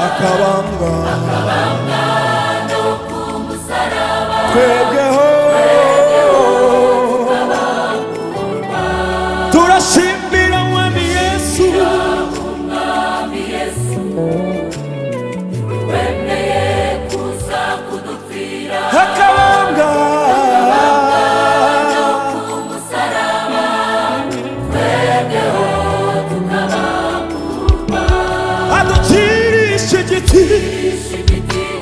akabambwa no ku musaraba twebweho turashimira mwami Yesu wemeye kuza kudupfira akabambwa no ku musaraba twebweho tukabambwa aducirisha igiti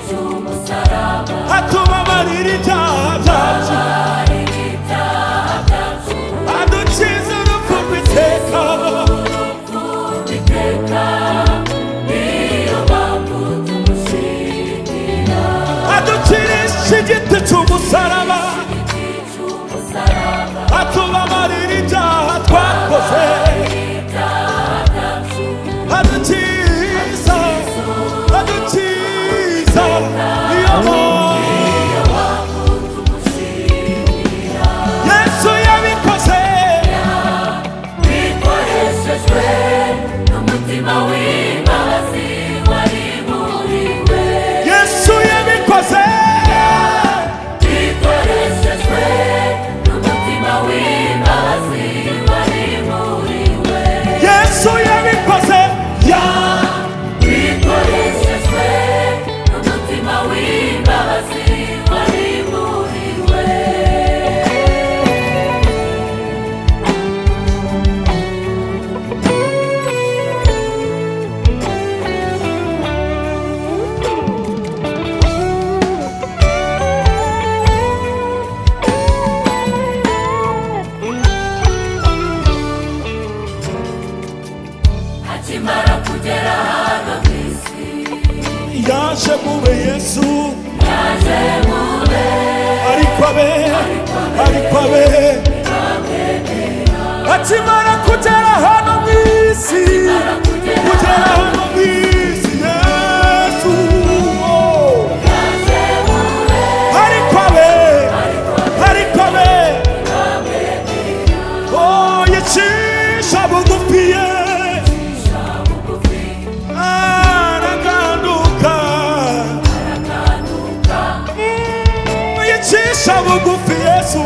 cy'umusaraba atubabarira ibyaha byacu adukiza urupfu rw'iteka niyo mpamvu tumushimira aducirisha igiti cy'umusaraba atubabarira ibyaha twakoze adukiza niyo mpamvu tumushimira Yesu yabikoze bikoreshejwe n'umutima w'imbabazi wari muri we Yesu yabikoze bikoreshejwe n'umutima w'imbabazi wari muri we Yesu yabikoze bikoreshejwe n'umutima w'imbabazi wari muri we akimara kugera hano ku isi yaje mube Yesu yaje mube ariko abe akimara kugera hano ku isi Yesu yaje mube ariko abe oh yicisha bugufi yicisha bugufi Yesu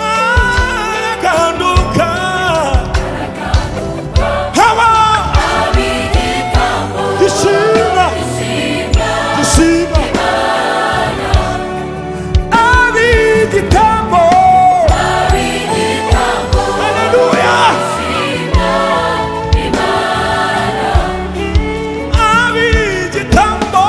araganduka haba gishima abigitambo haleluya abigitambo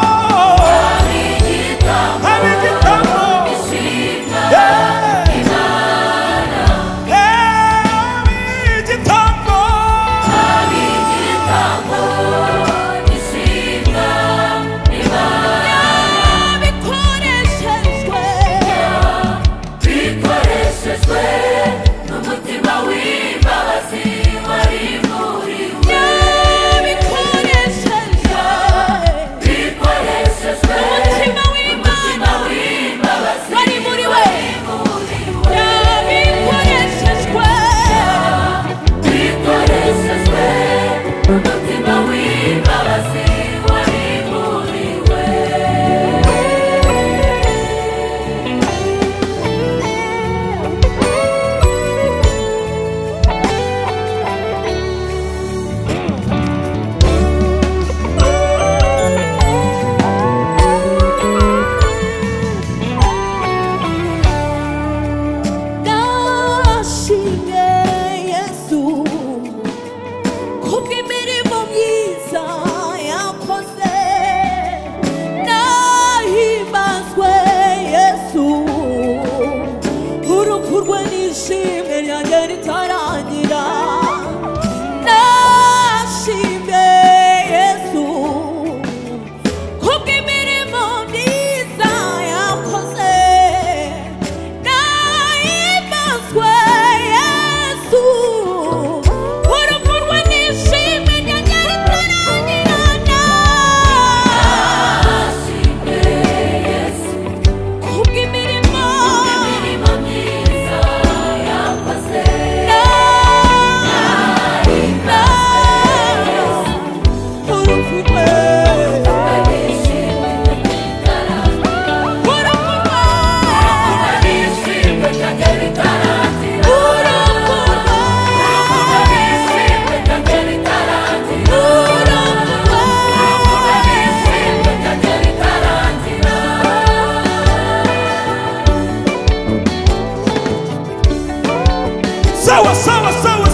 sawa sawa sawa